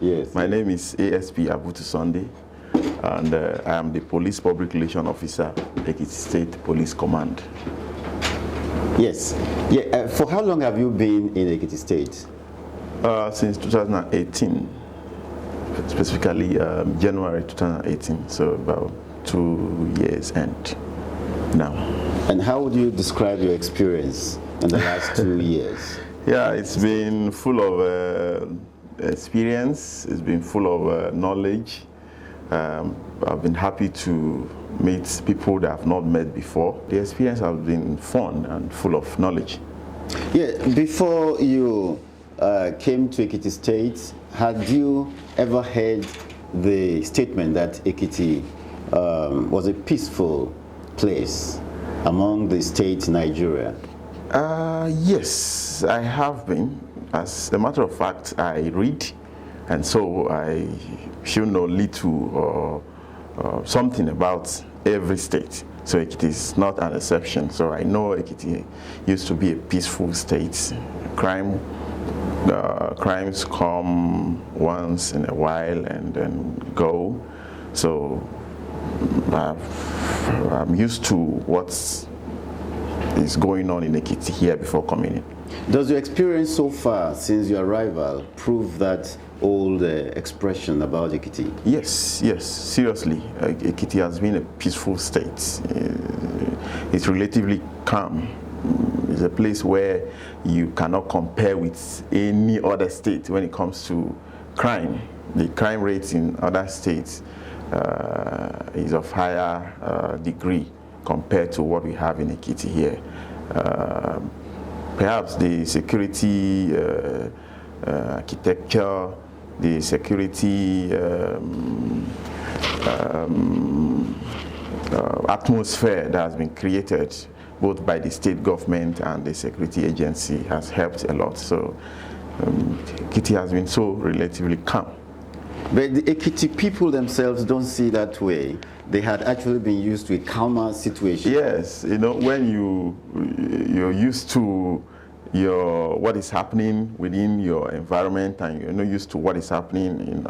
Yes. My name is ASP Abutu Sunday, and I am the Police Public Relations Officer, Ekiti State Police Command. Yes. Yeah. For how long have you been in Ekiti State? Since 2018, specifically January 2018, so about 2 years and now. And how would you describe your experience in the last 2 years? Yeah, it's been full of experience, it's been full of knowledge. I've been happy to meet people that I've not met before. The experience has been fun and full of knowledge. Yeah, before you came to Ekiti State, had you ever heard the statement that Ekiti was a peaceful place among the states in Nigeria? Yes, I have been. As a matter of fact, I read, and so I should know little or something about every state. So Ekiti is not an exception. So I know Ekiti used to be a peaceful state. Crimes come once in a while and then go. So I'm used to what's is going on in Ekiti here before coming in. Does your experience so far since your arrival prove that old expression about Ekiti? Yes, seriously. Ekiti has been a peaceful state. It's relatively calm. It's a place where you cannot compare with any other state when it comes to crime. The crime rates in other states is of higher degree compared to what we have in Ekiti here. Perhaps the security architecture, the security atmosphere that has been created both by the state government and the security agency has helped a lot. So Ekiti has been so relatively calm. But the Ekiti people themselves don't see that way. They had actually been used to a calmer situation. Yes, you know, when you're used to what is happening within your environment, and you're not used to what is happening in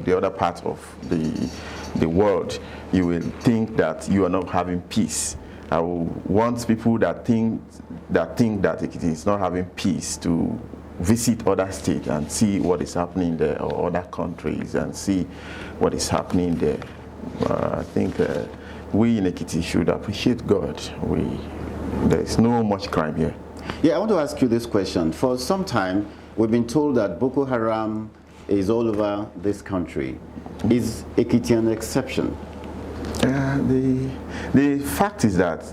the other part of the world, you will think that you are not having peace. I want people that think that Ekiti is not having peace to visit other states and see what is happening there, or other countries and see what is happening there. I think we in Ekiti should appreciate God. There is no much crime here. Yeah, I want to ask you this question. For some time, we've been told that Boko Haram is all over this country. Is Ekiti an exception? The fact is that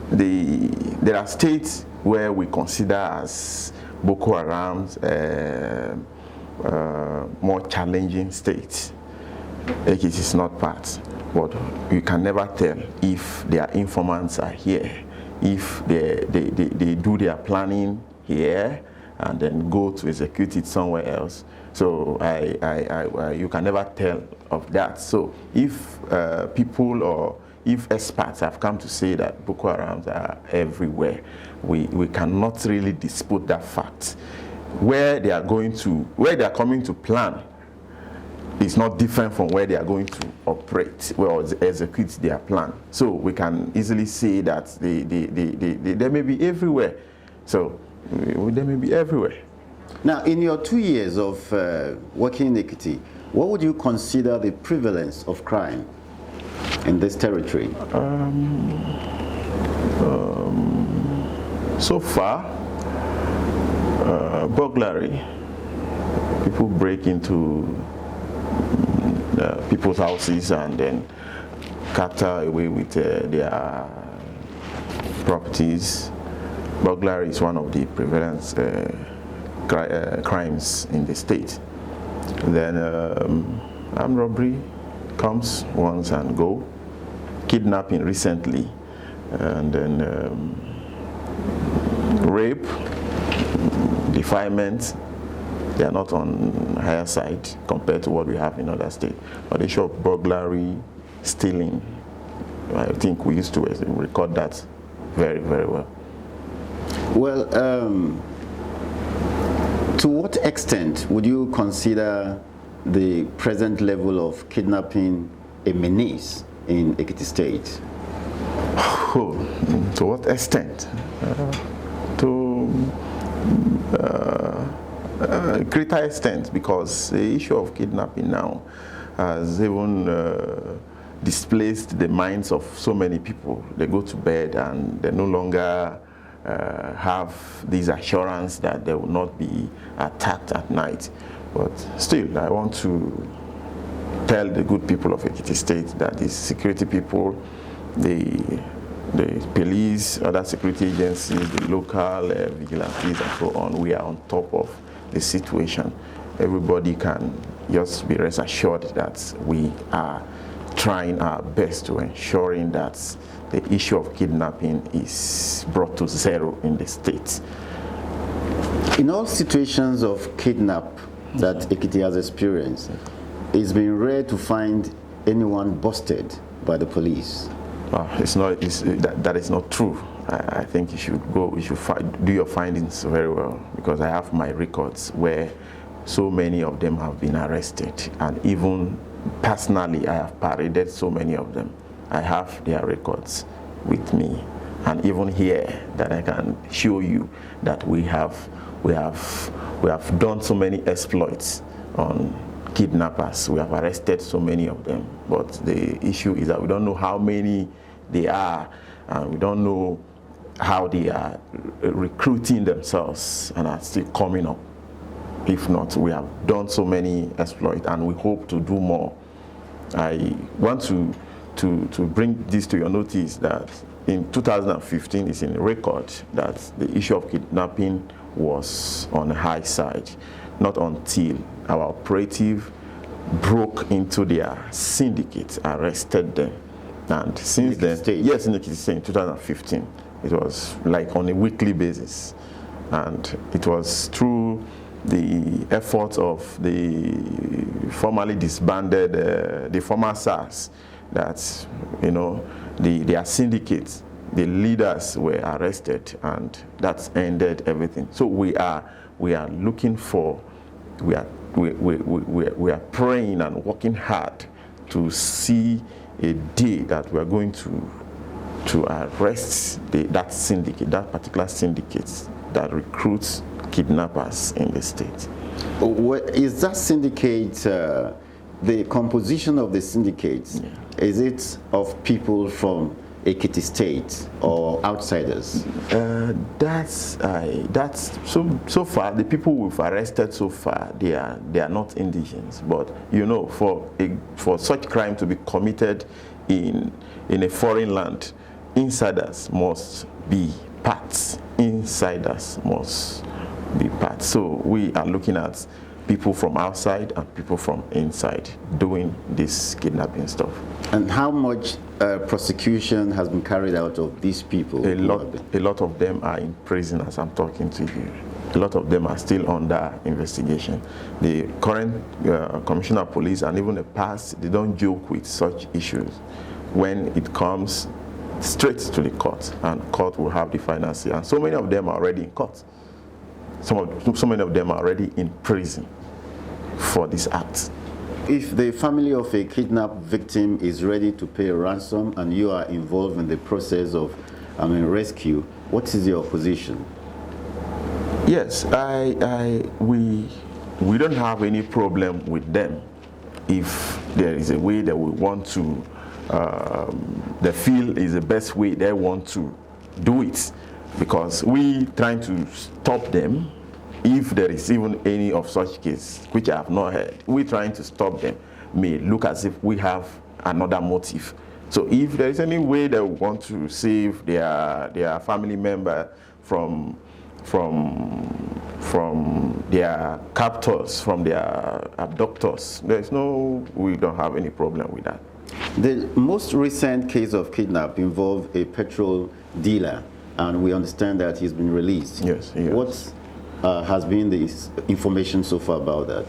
there are states where we consider as Boko Haram's more challenging states. Ekiti is not part, but you can never tell if their informants are here, if they do their planning here and then go to execute it somewhere else. So you can never tell of that. So if people or if experts have come to say that Boko Harams are everywhere, we cannot really dispute that fact. Where they are coming to plan is not different from where they are going to operate or execute their plan. So we can easily say that they may be everywhere. So they may be everywhere. Now, in your 2 years of working in Ekiti, what would you consider the prevalence of crime in this territory? So far, burglary. People break into people's houses and then cater away with their properties. Burglary is one of the prevalent crimes in the state. Then armed robbery comes once and go. Kidnapping recently, and then rape, defilement. They are not on higher side compared to what we have in other states. But the issue of burglary, stealing, I think we used to record that very, very well. Well, To what extent would you consider the present level of kidnapping a menace in Ekiti State? Oh, to what extent? To greater extent, because the issue of kidnapping now has even displaced the minds of so many people. They go to bed and they no longer have this assurance that they will not be attacked at night. But still, I want to tell the good people of Ekiti State that the security people, the police, other security agencies, the local vigilantes and so on, we are on top of the situation. Everybody can just be rest assured that we are trying our best to ensuring that the issue of kidnapping is brought to zero in the state. In all situations of kidnap that Ekiti has experienced, it's been rare to find anyone busted by the police. That is not true. I think you should go, do your findings very well, because I have my records where so many of them have been arrested, and even personally I have paraded so many of them. I have their records with me, and even here that I can show you that we have done so many exploits on kidnappers. We have arrested so many of them, but the issue is that we don't know how many they are, and we don't know how they are recruiting themselves and are still coming up. If not, we have done so many exploits and we hope to do more. I want to bring this to your notice that in 2015, it's in record that the issue of kidnapping was on the high side, not until our operative broke into their syndicate, arrested them. And since then, yes, in Ekiti State in 2015, it was like on a weekly basis. And it was through the efforts of the formerly disbanded, the former SARS, that, you know, their syndicates, the leaders were arrested, and that's ended everything. So we are looking for, we are praying and working hard to see a day that we are going to arrest that syndicate, that particular syndicate that recruits kidnappers in the state. Is that syndicate, the composition of the syndicate, is it of people from Ekiti State or outsiders? That's so far the people we've arrested so far, they are not indigents. But you know, for such crime to be committed in a foreign land, insiders must be parts. Insiders must be parts. So we are looking at people from outside and people from inside doing this kidnapping stuff. And how much prosecution has been carried out of these people? A lot of them are in prison as I'm talking to you. A lot of them are still under investigation. The current Commissioner of Police and even the past, they don't joke with such issues. When it comes straight to the court, and court will have the final say. And so many of them are already in court. So many of them are already in prison for this act. If the family of a kidnapped victim is ready to pay a ransom and you are involved in the process of rescue, what is your position? Yes, we don't have any problem with them if there is a way that we want to, they feel is the best way they want to do it. Because we trying to stop them, if there is even any of such case, which I have not heard, we trying to stop them may look as if we have another motive. So if there is any way they want to save their family member from their captors, from their abductors, we don't have any problem with that. The most recent case of kidnap involved a petrol dealer, and we understand that he's been released. Yes. What has been the information so far about that?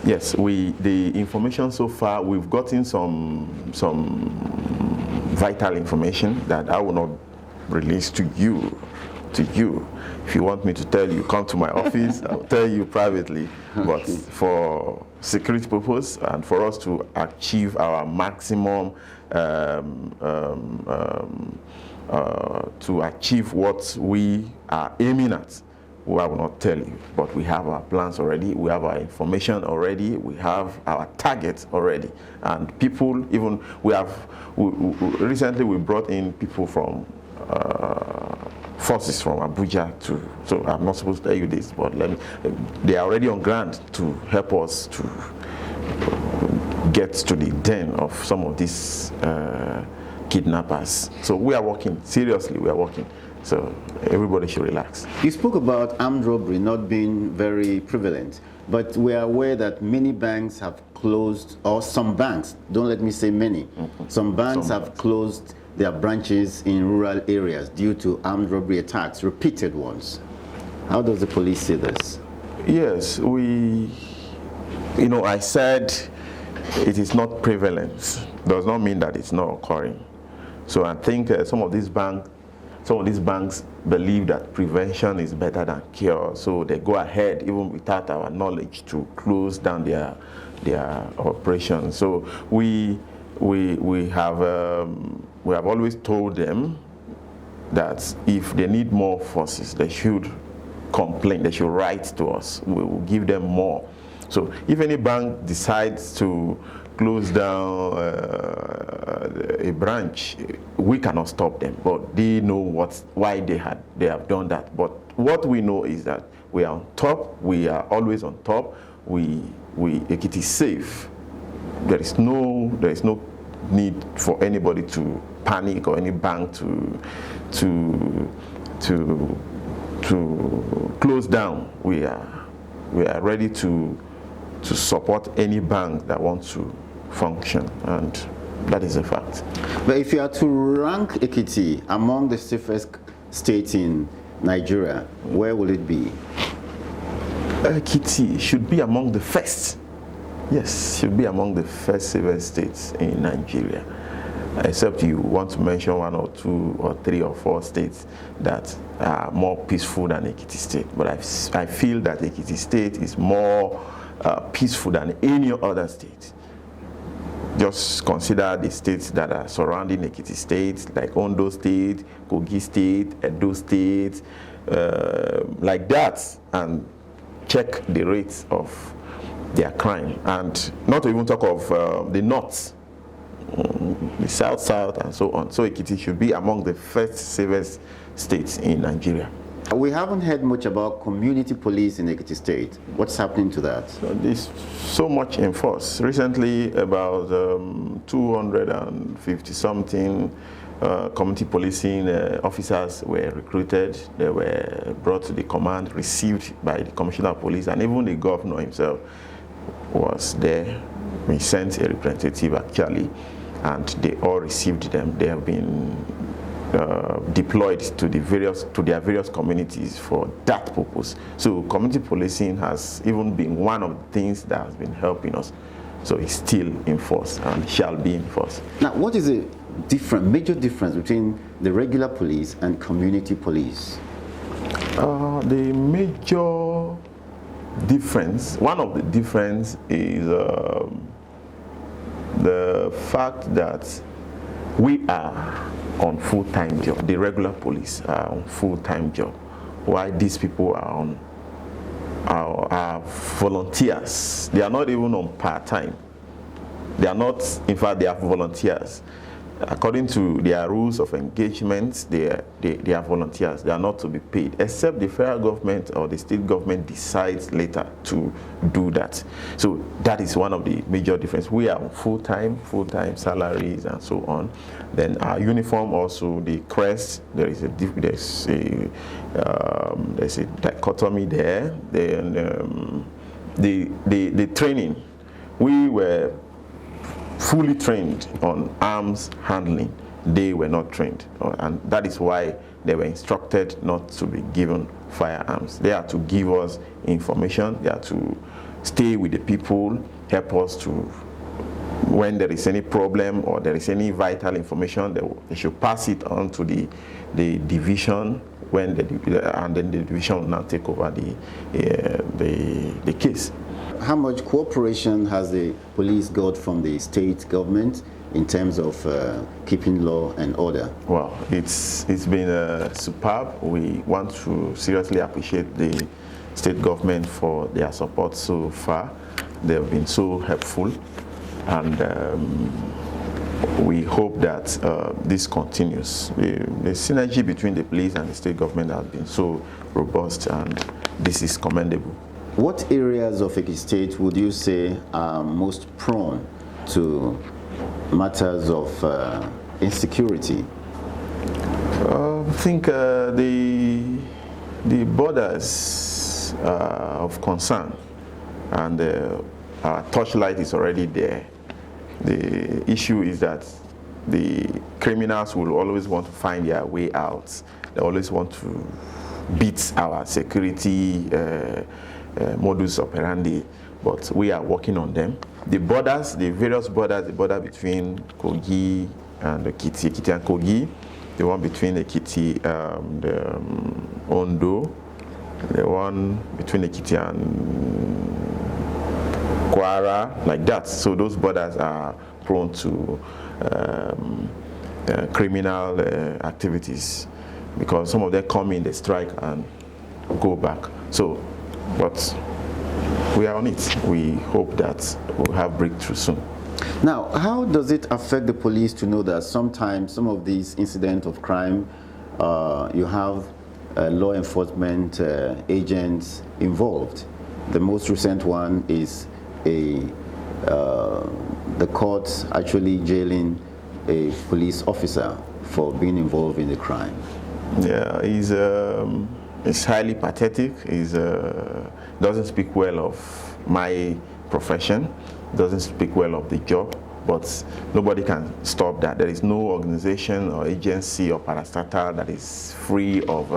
Yes, the information so far, we've gotten some vital information that I will not release to you. to you. If you want me to tell you, come to my office, I'll tell you privately. But for security purpose and for us to achieve our maximum, to achieve what we are aiming at, I will not tell you, but we have our plans already, we have our information already, we have our targets already. And people, even, recently we brought in people from forces from Abuja so I'm not supposed to tell you this, but they are already on ground to help us to get to the den of some of these kidnappers. So we are working, seriously we are working. So everybody should relax. You spoke about armed robbery not being very prevalent, but we are aware that many banks have closed, or some banks, don't let me say many, some banks have closed their branches in rural areas due to armed robbery attacks, repeated ones. How does the police see this? Yes, I said it is not prevalent. Does not mean that it's not occurring. So I think some of these banks believe that prevention is better than cure, so they go ahead even without our knowledge to close down their operations. So we have always told them that if they need more forces, they should complain, they should write to us. We will give them more. So if any bank decides to close down a branch, we cannot stop them, but they know why they have done that. But what we know is that we are on top, we are always on top, Ekiti is safe. There is no need for anybody to panic or any bank to close down. We are ready to support any bank that wants to function, and that is a fact. But if you are to rank Ekiti among the safest states in Nigeria, where will it be? Ekiti should be among the first. Yes, should be among the first safest states in Nigeria. Except you want to mention 1 or 2 or 3 or 4 states that are more peaceful than Ekiti State. But I feel that Ekiti State is more peaceful than any other state. Just consider the states that are surrounding Ekiti State, like Ondo State, Kogi State, Edo State, like that, and check the rates of their crime. And not to even talk of the north, the south, and so on. So Ekiti should be among the first safest states in Nigeria. We haven't heard much about community police in Ekiti State. What's happening to that? So there's so much enforced. Recently, about 250-something community policing officers were recruited. They were brought to the command, received by the Commissioner of Police, and even the governor himself was there. We sent a representative actually, and they all received them. They have been deployed to their various communities for that purpose. So community policing has even been one of the things that has been helping us. So it's still in force and shall be in force. Now, what is the major difference between the regular police and community police? The major difference, one of the difference is the fact that we are on full-time job. The regular police are on full-time job, while these people are volunteers. They are not even on part-time. They are not, in fact, they are volunteers. According to their rules of engagement, they are volunteers. They are not to be paid, except the federal government or the state government decides later to do that. So that is one of the major differences. We are full-time salaries and so on. Then our uniform also, the crest, there's a dichotomy there. Then the training, we were fully trained on arms handling. They were not trained, and that is why they were instructed not to be given firearms. They are to give us information, they are to stay with the people, help us to when there is any problem or there is any vital information, they should pass it on to the division, and then the division will now take over the case. How much cooperation has the police got from the state government in terms of keeping law and order? Well, it's been superb. We want to seriously appreciate the state government for their support so far. They have been so helpful, and we hope that this continues. The synergy between the police and the state government has been so robust, and this is commendable. What areas of Ekiti State would you say are most prone to matters of insecurity? I think the borders of concern, and our torchlight is already there. The issue is that the criminals will always want to find their way out. They always want to beat our security modus operandi, but we are working on them. The borders, the various borders, the border between Kogi and Ekiti and Kogi, the one between Ekiti and Ondo, the one between Ekiti and Kwara, like that. So those borders are prone to criminal activities, because some of them come in, they strike and go back. So, but we are on it. We hope that we'll have breakthrough soon. Now, how does it affect the police to know that sometimes some of these incidents of crime, you have law enforcement agents involved? The most recent one is the court actually jailing a police officer for being involved in the crime. Yeah, it's highly pathetic. Doesn't speak well of my profession, doesn't speak well of the job, but nobody can stop that. There is no organization or agency or parastatal that is free of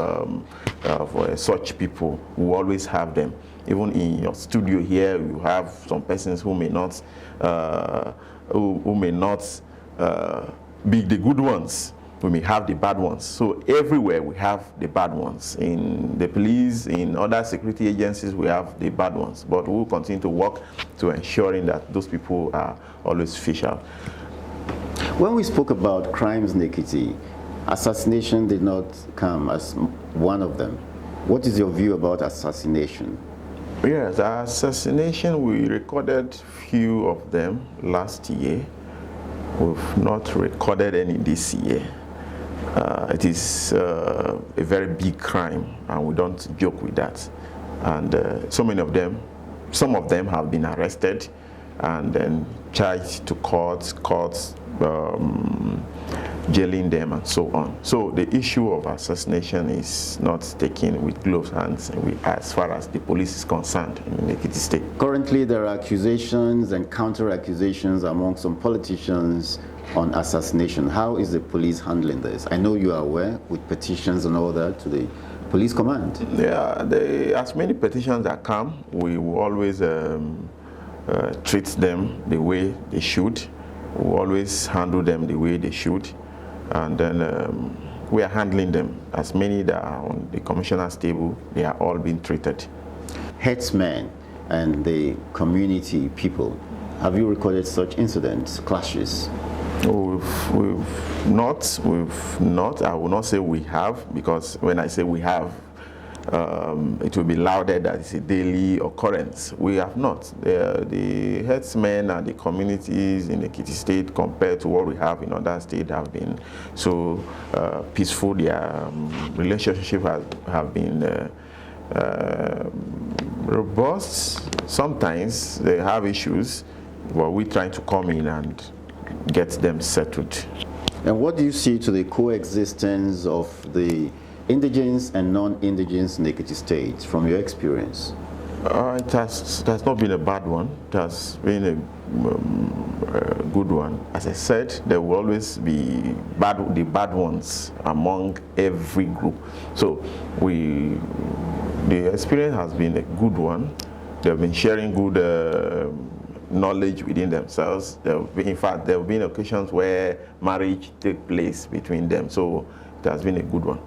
such people. We always have them. Even in your studio here, you have some persons who may not be the good ones. We may have the bad ones. So everywhere we have the bad ones. In the police, in other security agencies, we have the bad ones. But we will continue to work to ensuring that those people are always fished out. When we spoke about crimes in Ekiti, assassination did not come as one of them. What is your view about assassination? Yes, assassination, we recorded few of them last year. We've not recorded any this year. It is a very big crime, and we don't joke with that. And some of them have been arrested and then charged to courts, jailing them and so on. So the issue of assassination is not taken with gloved hands as far as the police is concerned in Ekiti State. Currently, there are accusations and counter-accusations among some politicians on assassination. How is the police handling this? I know you are aware with petitions and all that to the police command. Yeah, as many petitions that come, we will always treat them the way they should. We will always handle them the way they should. And then we are handling them. As many that are on the commissioner's table, they are all being treated. Herdsmen and the community people, have you recorded such incidents, clashes? We've not. I will not say we have, because when I say we have, it will be lauded that it's a daily occurrence. We have not. The herdsmen and the communities in Ekiti State, compared to what we have in other states, have been so peaceful. Their relationship have been robust. Sometimes they have issues, but we're trying to come in and get them settled. And what do you see to the coexistence of the indigenous and non-indigenous in Ekiti State from your experience? It has not been a bad one. It has been a good one. As I said, there will always be the bad ones among every group. So the experience has been a good one. They have been sharing good knowledge within themselves. In fact, there have been occasions where marriage take place between them. So it has been a good one.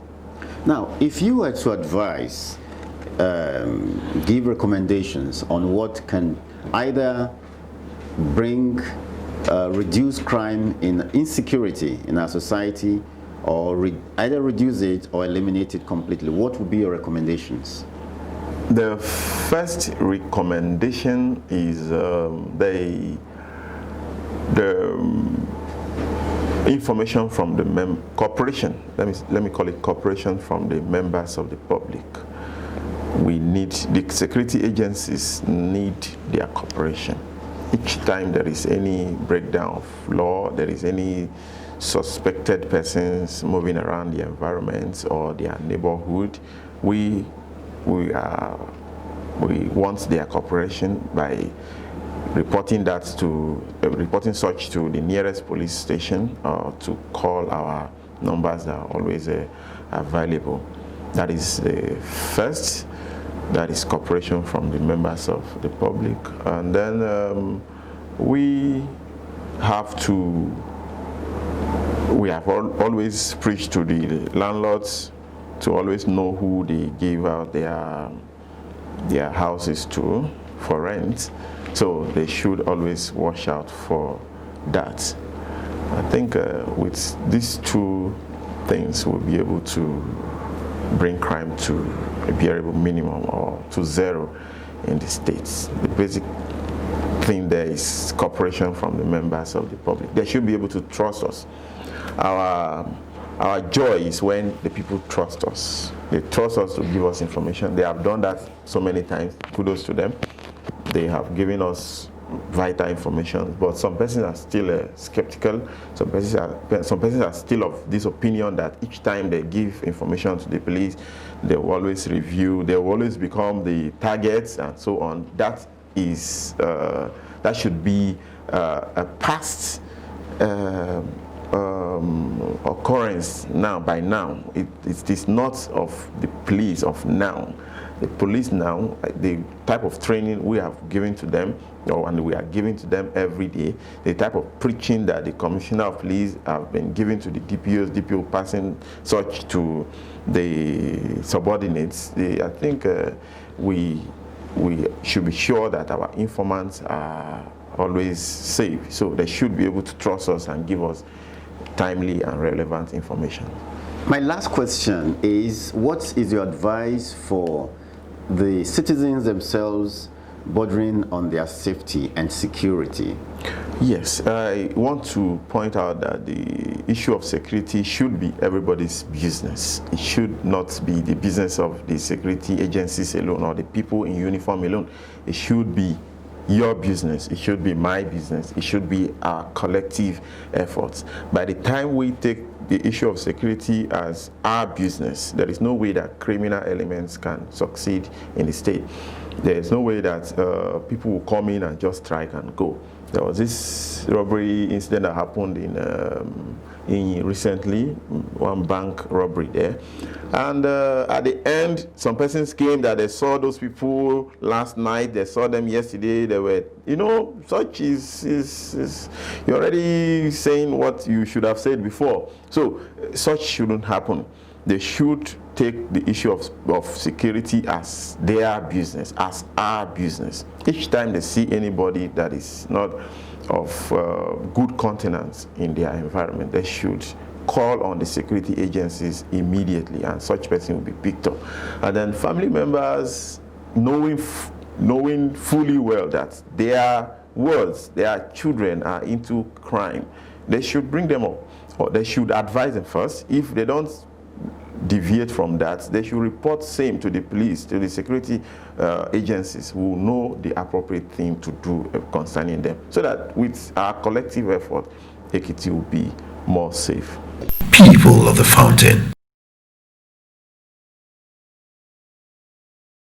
Now, if you were to advise, give recommendations on what can either bring reduce crime in insecurity in our society, or either reduce it or eliminate it completely, what would be your recommendations? The first recommendation is the information from the cooperation. Let me call it cooperation from the members of the public. We need, the security agencies need their cooperation. Each time there is any breakdown of law, there is any suspected persons moving around the environment or their neighborhood, we want their cooperation by reporting such to the nearest police station, or to call our numbers that are always available. That is the first. That is cooperation from the members of the public. And then we have always preached to the landlords to always know who they give out their houses to for rent. So they should always watch out for that. I think with these two things, we'll be able to bring crime to a bearable minimum or to zero in the states. The basic thing there is cooperation from the members of the public. They should be able to trust us. Our joy is when the people trust us. They trust us to give us information. They have done that so many times. Kudos to them. They have given us vital information, but some persons are still skeptical. Some persons are still of this opinion that each time they give information to the police, they will always review, they will always become the targets and so on. That is that should be a past occurrence now. By now, it is not of the police of now. The police now, the type of training we have given to them, and we are giving to them every day, the type of preaching that the Commissioner of Police have been giving to the DPO passing such to the subordinates, I think we should be sure that our informants are always safe. So they should be able to trust us and give us timely and relevant information. My last question is, what is your advice for the citizens themselves bordering on their safety and security? Yes, I want to point out that the issue of security should be everybody's business. It should not be the business of the security agencies alone or the people in uniform alone. It should be your business. It should be my business. It should be our collective efforts. By the time we take the issue of security as our business, there is no way that criminal elements can succeed in the state. There is no way that people will come in and just strike and go. There was this robbery incident that happened in recently, one bank robbery there. And at the end, some persons came that they saw those people last night, they saw them yesterday, they were, such is you're already saying what you should have said before. So such shouldn't happen. They should take the issue of security as their business, as our business. Each time they see anybody that is not of good countenance in their environment, they should call on the security agencies immediately, and such person will be picked up. And then family members, knowing fully well that their children are into crime, they should bring them up, or they should advise them first. If they don't deviate from that, they should report same to the police, to the security agencies who know the appropriate thing to do concerning them, so that with our collective effort, Ekiti will be more safe. People of the Fountain.